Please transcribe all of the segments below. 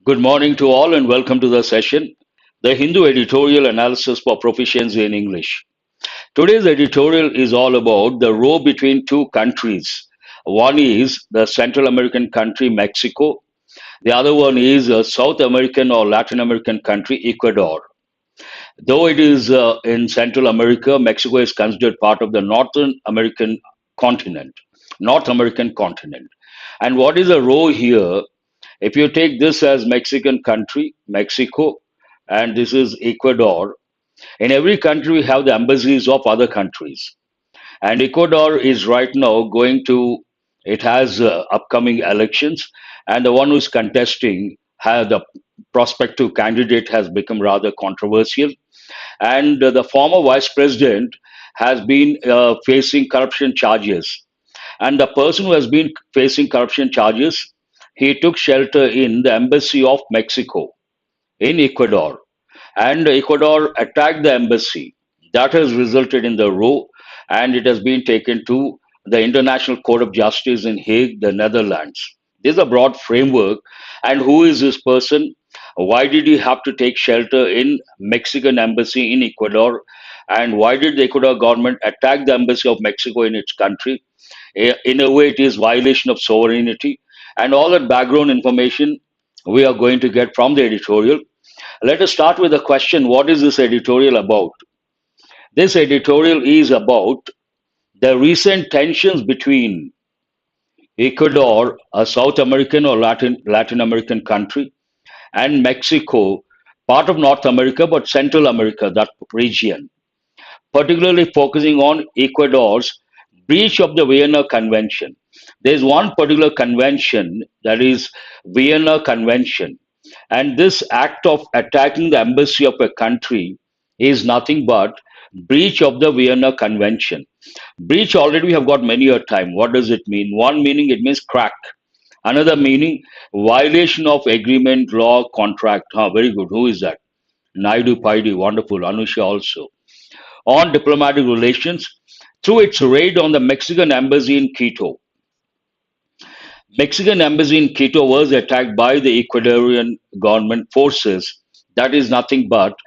Good morning to all and welcome to the session, the Hindu Editorial Analysis for Proficiency in English. Today's editorial is all about the row between two countries. One is the Central American country Mexico, the other one is a South American or Latin American country Ecuador. Though it is in Central America, Mexico is considered part of the continent, North American continent. And what is a row here? If you take this as Mexican country, Mexico, and this is Ecuador, in every country we have the embassies of other countries. And Ecuador is right now it has upcoming elections, and the one who's contesting, the prospective candidate has become rather controversial. And the former vice president has been facing corruption charges. And the person who has been facing corruption charges, he took shelter in the embassy of Mexico in Ecuador. And Ecuador attacked the embassy. That has resulted in the row, and it has been taken to the International Court of Justice in Hague, the Netherlands. This is a broad framework. And who is this person? Why did he have to take shelter in Mexican embassy in Ecuador? And why did the Ecuador government attack the embassy of Mexico in its country? In a way, it is violation of sovereignty. And all that background information we are going to get from the editorial. Let us start with the question, what is this editorial about? This editorial is about the recent tensions between Ecuador, a South American or Latin American country, and Mexico, part of North America, but Central America, that region, particularly focusing on Ecuador's breach of the Vienna Convention. There's one particular convention, that is Vienna Convention, and this act of attacking the embassy of a country is nothing but breach of the Vienna Convention. Breach already we have got many a time. What does it mean? One meaning it means crack. Another meaning violation of agreement, law, contract. Very good. Who is that? Naidu Paidi, wonderful. Anusha also. On diplomatic relations through its raid on the Mexican embassy in Quito. Mexican embassy in Quito was attacked by the Ecuadorian government forces. That is nothing but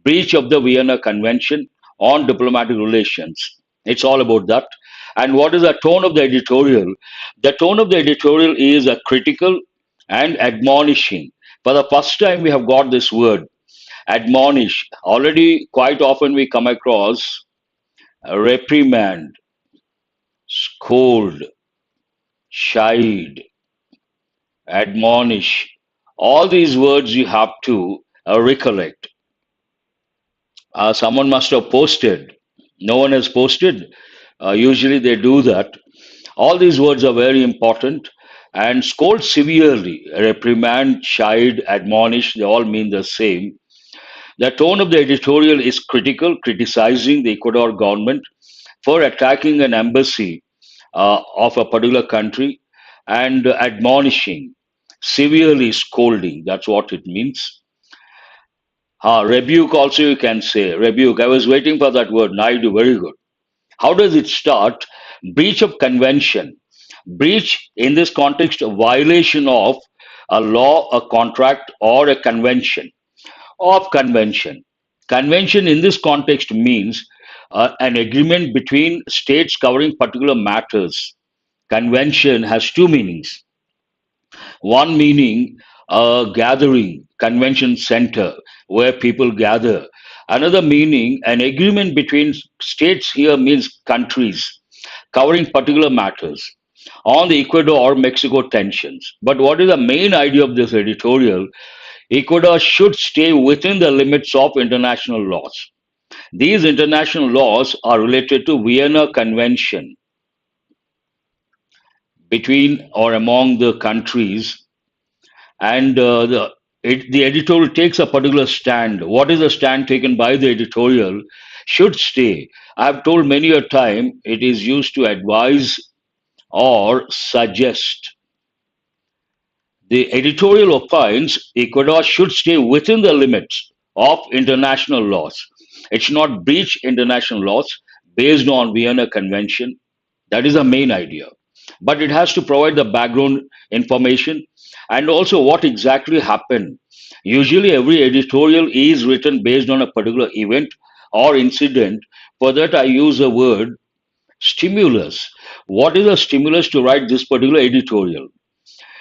breach of the Vienna Convention on diplomatic relations. It's all about that. And what is the tone of the editorial? The tone of the editorial is a critical and admonishing. For the first time, we have got this word, admonish. Already, quite often, we come across reprimand, scold, chide, admonish. All these words you have to recollect. Someone must have posted. No one has posted. Usually they do that. All these words are very important. And scold severely, reprimand, chide, admonish, they all mean the same. The tone of the editorial is critical, criticizing the Ecuador government for attacking an embassy of a particular country and admonishing, severely scolding. That's what it means. Rebuke also you can say. Rebuke. I was waiting for that word. Naidu, very good. How does it start? Breach of convention. Breach in this context, a violation of a law, a contract, or a convention. Of convention. Convention in this context means an agreement between states covering particular matters. Convention has two meanings. One meaning a gathering, convention center where people gather. Another meaning an agreement between states here means countries covering particular matters on the Ecuador Mexico tensions. But what is the main idea of this editorial? Ecuador should stay within the limits of international laws. These international laws are related to Vienna Convention between or among the countries, and the editorial takes a particular stand. What is the stand taken by the editorial? Should stay. I have told many a time it is used to advise or suggest. The editorial opines Ecuador should stay within the limits of international laws. It should not breach international laws based on Vienna Convention. That is the main idea. but it has to provide the background information and also what exactly happened. Usually, every editorial is written based on a particular event or incident. For that, I use the word stimulus. What is a stimulus to write this particular editorial?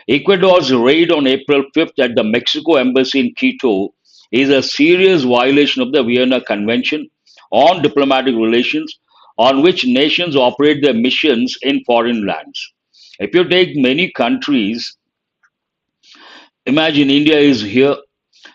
Ecuador's raid on April 5th at the Mexico embassy in Quito is a serious violation of the Vienna Convention on diplomatic relations, on which nations operate their missions in foreign lands. If you take many countries, imagine India is here,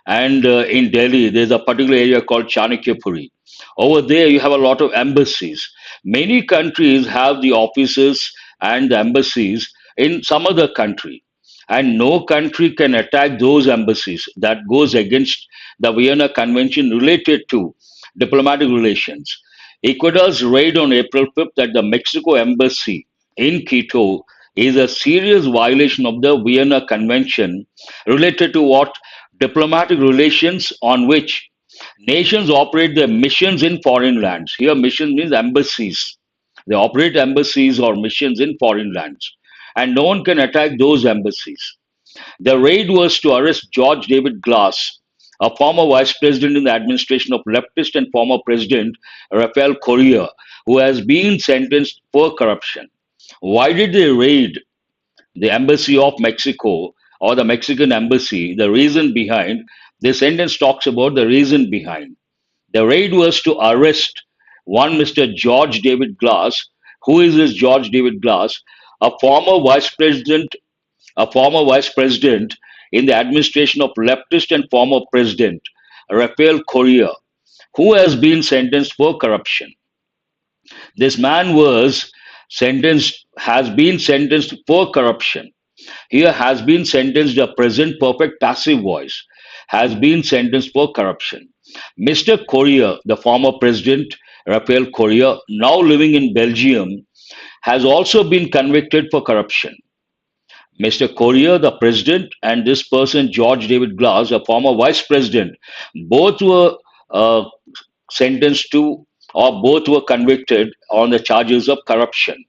and in Delhi, there's a particular area called Chanakyapuri. Over there, you have a lot of embassies. Many countries have the offices and the embassies in some other country, and no country can attack those embassies. That goes against the Vienna Convention related to diplomatic relations. Ecuador's raid on April 5th at the Mexico embassy in Quito is a serious violation of the Vienna Convention related to what? Diplomatic relations on which nations operate their missions in foreign lands. Here, mission means embassies. They operate embassies or missions in foreign lands, and no one can attack those embassies. The raid was to arrest George David Glass, a former vice president in the administration of leftist and former president Rafael Correa, who has been sentenced for corruption. Why did they raid the embassy of Mexico or the Mexican embassy? The reason behind this sentence talks about the reason behind. The raid was to arrest one Mr. George David Glass. Who is this George David Glass? A former vice president, a former vice president in the administration of leftist and former president Rafael Correa, who has been sentenced for corruption. This man has been sentenced for corruption. Here has been sentenced a present perfect passive voice, has been sentenced for corruption. Mr. Correa, the former president, Rafael Correa, now living in Belgium, has also been convicted for corruption. Mr. Correa, the president, and this person, George David Glass, a former vice president, both were uh, sentenced to or both were convicted on the charges of corruption.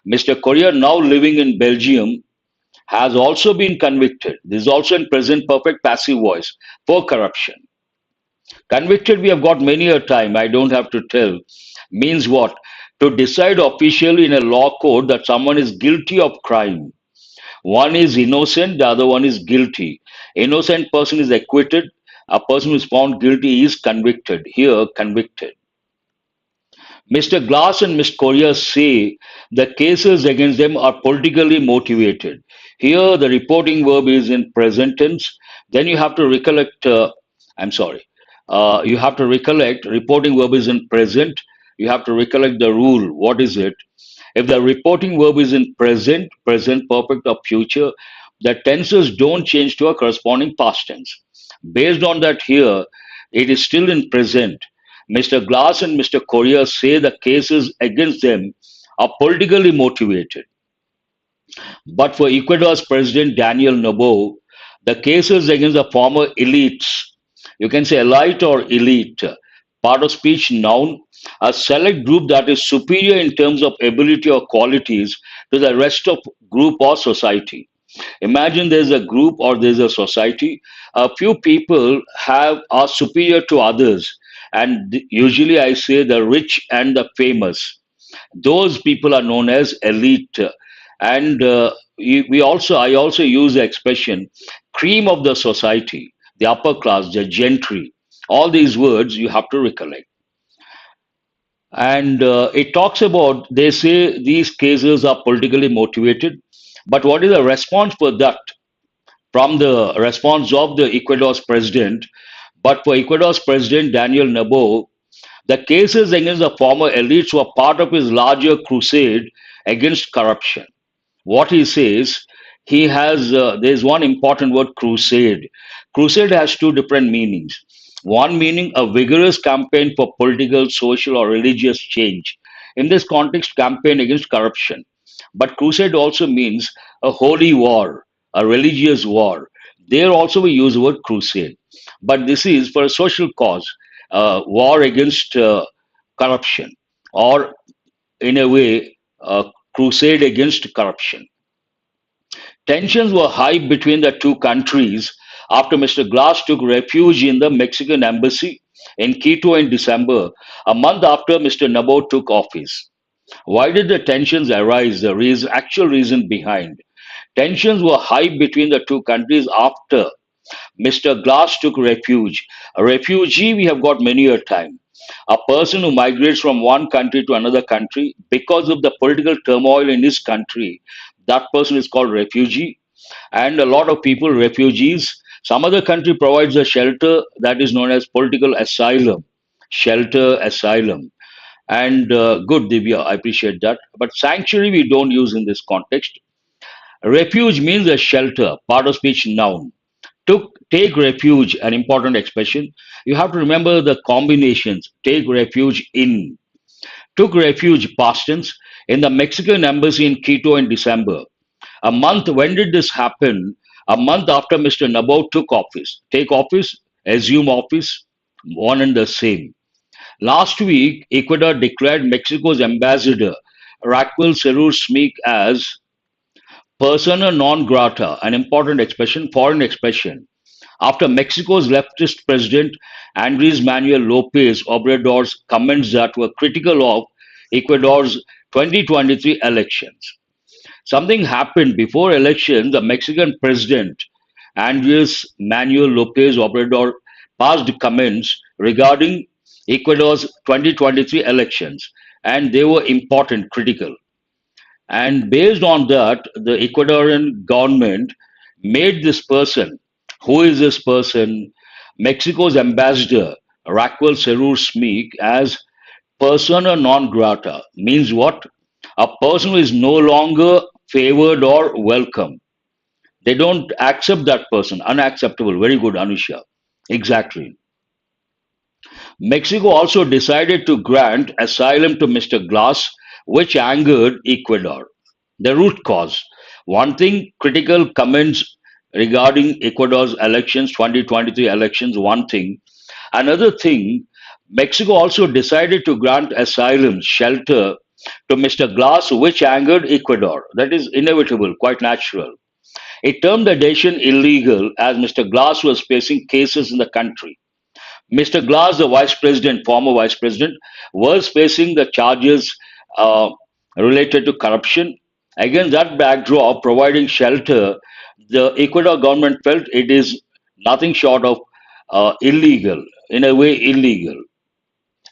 Mr. Correa, now living in Belgium, has also been convicted. This is also in present perfect passive voice for corruption. Convicted, we have got many a time, I don't have to tell. Means what? To decide officially in a law court that someone is guilty of crime. One is innocent, the other one is guilty. Innocent person is acquitted, a person who is found guilty is convicted. Here, convicted. Mr. Glass and Ms. Correa say the cases against them are politically motivated. Here, the reporting verb is in present tense. Then you have to recollect, I'm sorry, you have to recollect, reporting verb is in present. You have to recollect the rule. What is it? If the reporting verb is in present, present perfect, or future, the tenses don't change to a corresponding past tense. Based on that, here, it is still in present. Mr. Glass and Mr. Correa say the cases against them are politically motivated. But for Ecuador's President Daniel Noboa, the cases against the former elites, you can say elite or elite, part of speech noun, a select group that is superior in terms of ability or qualities to the rest of group or society. Imagine there's a group or there's a society. A few people have are superior to others, and usually I say the rich and the famous. Those people are known as elite, and I also use the expression cream of the society, the upper class, the gentry. All these words you have to recollect. And it talks about, they say these cases are politically motivated. But what is the response for that? From the response of the Ecuador's president, but for Ecuador's president Daniel Noboa, the cases against the former elites were part of his larger crusade against corruption. What he says, he has there's one important word, crusade. Crusade has two different meanings. One meaning a vigorous campaign for political, social, or religious change. In this context, campaign against corruption. But crusade also means a holy war, a religious war. There also we use the word crusade. But this is for a social cause, war against corruption, or in a way, crusade against corruption. Tensions were high between the two countries after Mr. Glass took refuge in the Mexican embassy in Quito in December, a month after Mr. Nabo took office. Why did the tensions arise? The actual reason behind. Tensions were high between the two countries after Mr. Glass took refuge. A refugee we have got many a time. A person who migrates from one country to another country because of the political turmoil in his country. That person is called refugee. And a lot of people, refugees, some other country provides a shelter that is known as political asylum. Shelter, asylum. And good, Divya, I appreciate that. But sanctuary we don't use in this context. Refuge means a shelter, part of speech noun. Take refuge, an important expression. You have to remember the combinations. Take refuge in. Took refuge, past tense, in the Mexican embassy in Quito in December. A month, when did this happen? A month after Mr. Nabo took office. Take office, assume office, one and the same. Last week, Ecuador declared Mexico's ambassador, Raquel Cerur Smeek, as persona non grata, an important expression, foreign expression, after Mexico's leftist president Andres Manuel Lopez Obrador's comments that were critical of Ecuador's 2023 elections. Something happened before elections. The Mexican president Andres Manuel Lopez Obrador passed comments regarding Ecuador's 2023 elections, and they were important, critical. And based on that, the Ecuadorian government made this person, who is this person, Mexico's ambassador, Raquel Cerur Smeek, as persona non grata. Means what? A person who is no longer favored or welcome. They don't accept that person. Unacceptable. Very good, Anusha. Exactly. Mexico also decided to grant asylum to Mr. Glass, which angered Ecuador. The root cause. One thing, critical comments regarding Ecuador's elections, 2023 elections, one thing. Another thing, Mexico also decided to grant asylum, shelter to Mr. Glass, which angered Ecuador. That is inevitable, quite natural. It termed the decision illegal as Mr. Glass was facing cases in the country. Mr. Glass, the vice president, former vice president, was facing the charges uh, related to corruption. Against that backdrop, providing shelter, the Ecuador government felt it is nothing short of illegal, in a way illegal.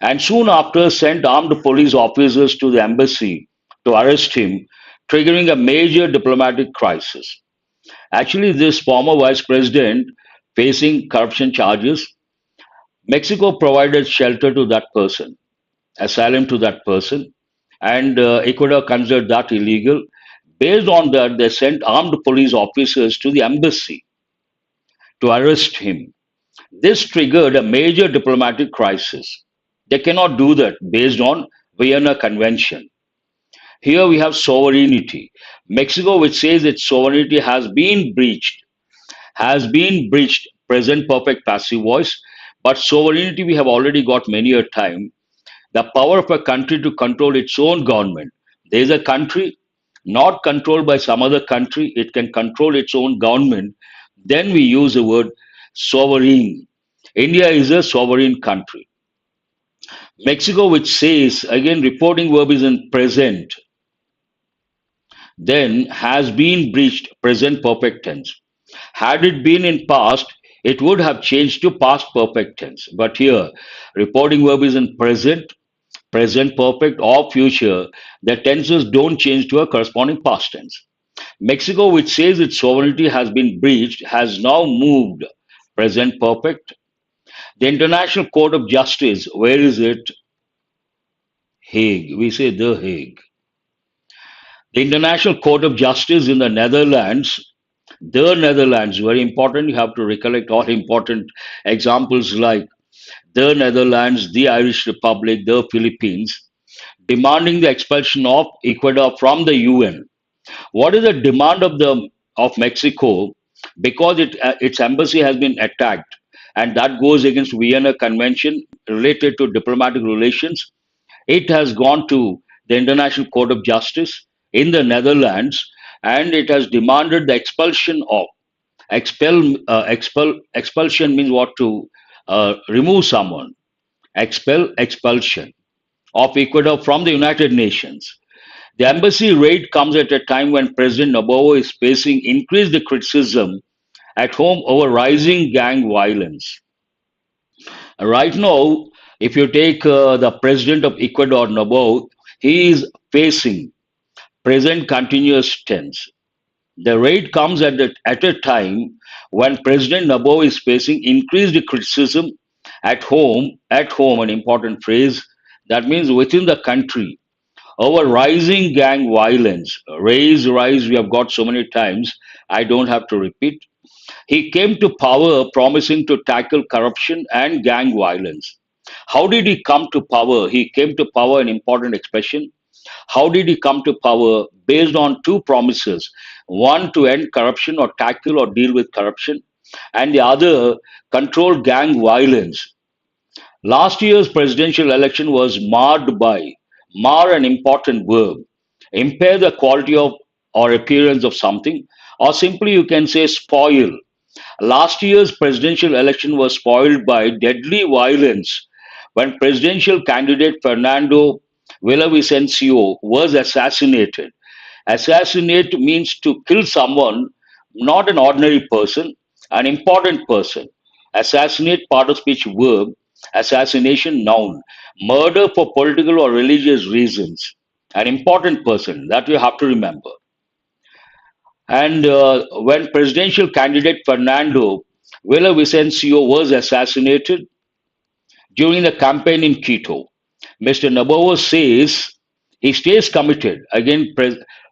And soon after sent armed police officers to the embassy to arrest him, triggering a major diplomatic crisis. Actually, this former vice president facing corruption charges, Mexico provided shelter to that person, asylum to that person, and Ecuador considered that illegal. Based on that, they sent armed police officers to the embassy to arrest him. This triggered a major diplomatic crisis. They cannot do that based on Vienna Convention. Here we have sovereignty. Mexico, which says its sovereignty has been breached, present perfect passive voice, but sovereignty we have already got many a time. The power of a country to control its own government. There is a country not controlled by some other country, it can control its own government. Then we use the word sovereign. India is a sovereign country. Mexico, which says, again, reporting verb is in present, then has been breached, present perfect tense. Had it been in past, it would have changed to past perfect tense. But here, reporting verb is in present, present perfect, or future. The tenses don't change to a corresponding past tense. Mexico, which says its sovereignty has been breached, has now moved, present perfect. The International Court of Justice, where is it? Hague. We say The Hague. The International Court of Justice in the Netherlands, the Netherlands, very important. You have to recollect all important examples like the Netherlands, the Irish Republic, the Philippines, demanding the expulsion of Ecuador from the UN. What is the demand of Mexico? Because its embassy has been attacked, and that goes against Vienna Convention related to diplomatic relations. It has gone to the International Court of Justice, in the Netherlands, and it has demanded the expulsion of expulsion means what, to remove someone, expulsion of Ecuador from the United Nations. The embassy raid comes at a time when President Noboa is facing increased criticism at home over rising gang violence. Right now, if you take the president of Ecuador, Noboa, he is facing present continuous tense. The raid comes at a time when President Noboa is facing increased criticism at home. At home, an important phrase, that means within the country, over rising gang violence. Rise, we have got so many times, I don't have to repeat. He came to power promising to tackle corruption and gang violence. How did he come to power? He came to power, an important expression. How did he come to power? Based on two promises: one, to end corruption or tackle or deal with corruption, and the other, control gang violence. Last year's presidential election was mar, an important verb, impair the quality of or appearance of something, or simply you can say spoil. Last year's presidential election was spoiled by deadly violence when presidential candidate Fernando Villavicencio was assassinated. Assassinate means to kill someone, not an ordinary person, an important person. Assassinate, part of speech verb. Assassination, noun. Murder for political or religious reasons. An important person, that you have to remember. And when presidential candidate Fernando Villavicencio was assassinated during the campaign in Quito, Mr. Naboa says he stays committed. Again,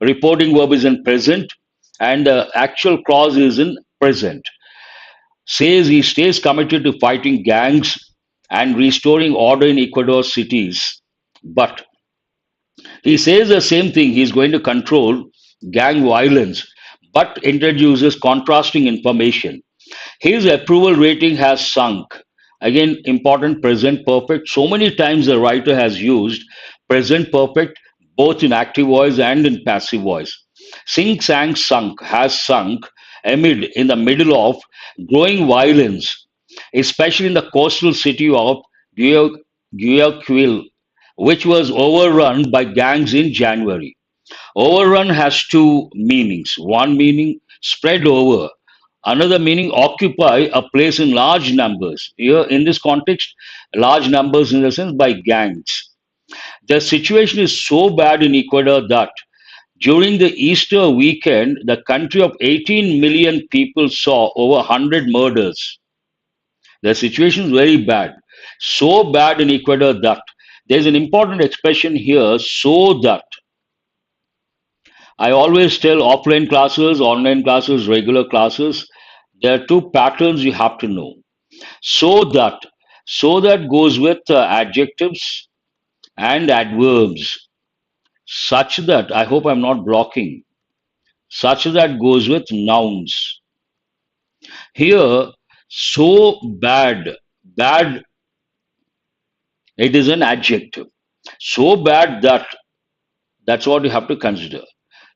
reporting verb is in present, and the actual clause is in present. Says he stays committed to fighting gangs and restoring order in Ecuador cities. But he says the same thing, he's going to control gang violence, but introduces contrasting information. His approval rating has sunk. Again, important present perfect. So many times the writer has used present perfect both in active voice and in passive voice. Sink, sank, sunk, has sunk amid, in the middle of growing violence, especially in the coastal city of Guayaquil, which was overrun by gangs in January. Overrun has two meanings. One meaning, spread over. Another meaning, occupy a place in large numbers. Here, in this context, large numbers in the sense by gangs. The situation is so bad in Ecuador that during the Easter weekend, the country of 18 million people saw over 100 murders. The situation is very bad. So bad in Ecuador that there's an important expression here, so that. I always tell offline classes, online classes, regular classes, there are two patterns you have to know. So that, so that goes with adjectives and adverbs. Such that, I hope I'm not blocking. Such that goes with nouns. Here, so bad, bad, it is an adjective. So bad that, that's what you have to consider.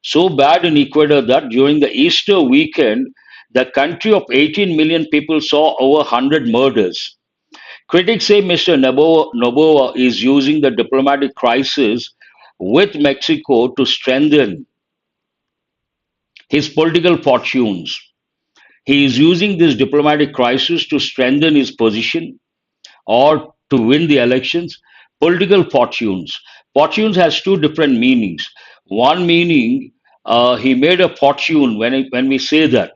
So bad in Ecuador that during the Easter weekend, the country of 18 million people saw over 100 murders. Critics say Mr. Noboa is using the diplomatic crisis with Mexico to strengthen his political fortunes. He is using this diplomatic crisis to strengthen his position or to win the elections. Political fortunes. Fortunes has two different meanings. One meaning, he made a fortune. When we say that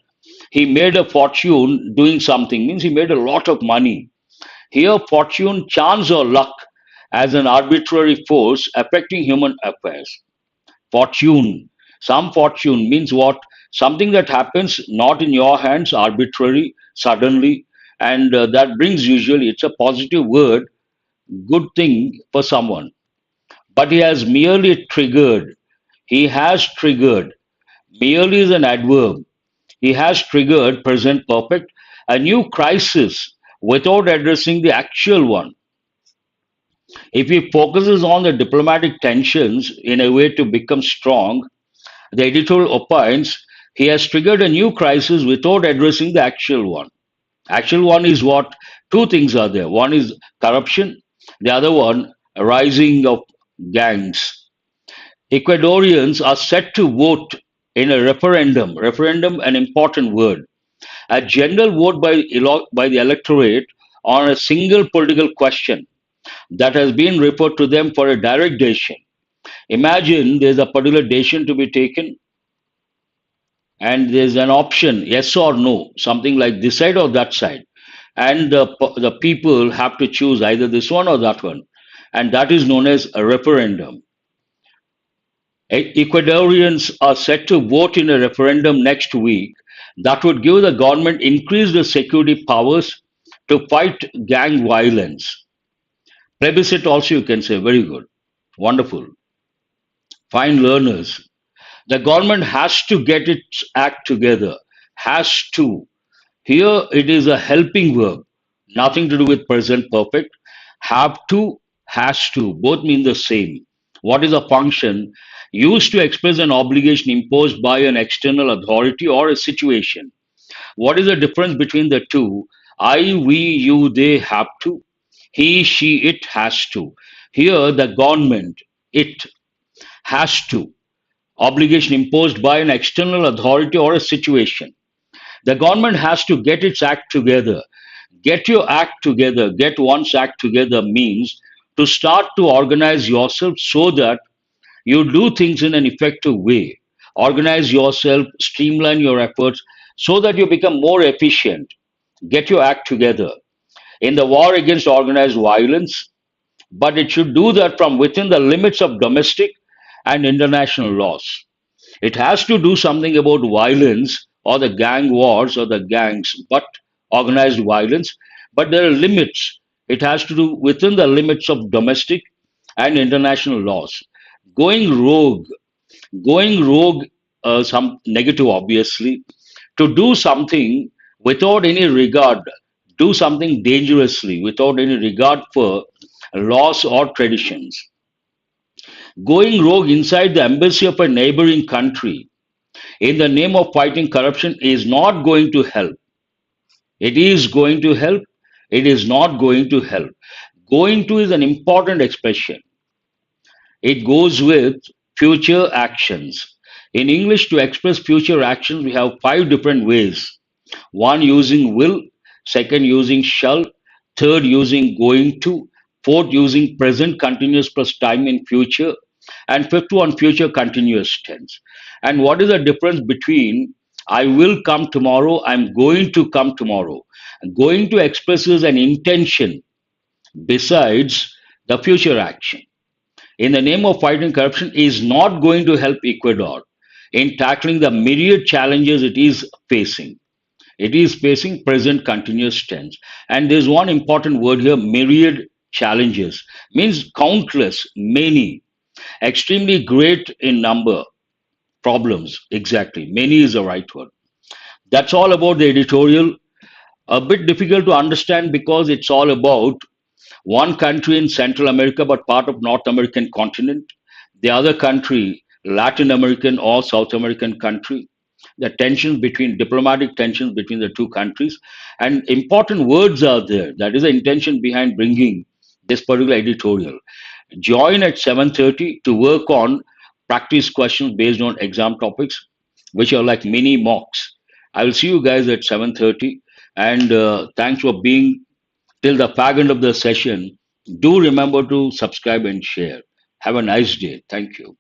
he made a fortune doing something, means he made a lot of money. Here, fortune, chance, or luck as an arbitrary force affecting human affairs. Fortune. Some fortune means what? Something that happens not in your hands, arbitrary, suddenly, and that brings, usually, it's a positive word, good thing for someone. But he has merely triggered. He has triggered. Merely is an adverb. He has triggered, present perfect, a new crisis without addressing the actual one. If he focuses on the diplomatic tensions in a way to become strong, The editorial opines he has triggered a new crisis without addressing the actual one. Actual one is what? Two things are there. One is corruption, the other one, a rising of gangs. Ecuadorians are set to vote in a referendum. Referendum, an important word. A general vote by the electorate on a single political question that has been referred to them for a direct decision. Imagine there's a particular decision to be taken and there's an option, yes or no, something like this side or that side. And the people have to choose either this one or that one. And that is known as a referendum. Ecuadorians are set to vote in a referendum next week that would give the government increased security powers to fight gang violence. Plebiscite also, you can say, very good, wonderful, fine learners. The government has to get its act together, has to. Here it is a helping verb, nothing to do with present perfect. Have to, has to, both mean the same. What is a function? Used to express an obligation imposed by an external authority or a situation. What is the difference between the two? I, we, you, they have to. He, she, it has to. Here, the government, it has to. Obligation imposed by an external authority or a situation. The government has to get its act together. Get your act together, get one's act together means to start to organize yourself so that you do things in an effective way. Organize yourself, streamline your efforts so that you become more efficient. Get your act together. In the war against organized violence, but it should do that from within the limits of domestic and international laws. It has to do something about violence or the gang wars or the gangs, but organized violence. But there are limits. It has to do within the limits of domestic and international laws. Going rogue, going rogue, some negative obviously, to do something without any regard, do something dangerously without any regard for laws or traditions. Going rogue inside the embassy of a neighboring country in the name of fighting corruption is not going to help. It is going to help. It is not going to help. Going to is an important expression. It goes with future actions. In English, to express future actions, we have five different ways. One using will, second using shall, third using going to, fourth using present continuous plus time in future, and fifth one future continuous tense. And what is the difference between I will come tomorrow, I'm going to come tomorrow? Going to expresses an intention besides the future action. In the name of fighting corruption is not going to help Ecuador in tackling the myriad challenges it is facing. It is facing present continuous tense. And there's one important word here, myriad challenges, means countless, many, extremely great in number, problems. Exactly. Many is the right word. That's all about the editorial. A bit difficult to understand because it's all about one country in Central America, but part of North American continent. The other country, Latin American or South American country. The tensions between diplomatic tensions between the two countries, and important words are there. That is the intention behind bringing this particular editorial. Join at 7:30 to work on practice questions based on exam topics, which are like mini mocks. I will see you guys at 7:30, and thanks for being till the fag end of the session. Do remember to subscribe and share. Have a nice day. Thank you.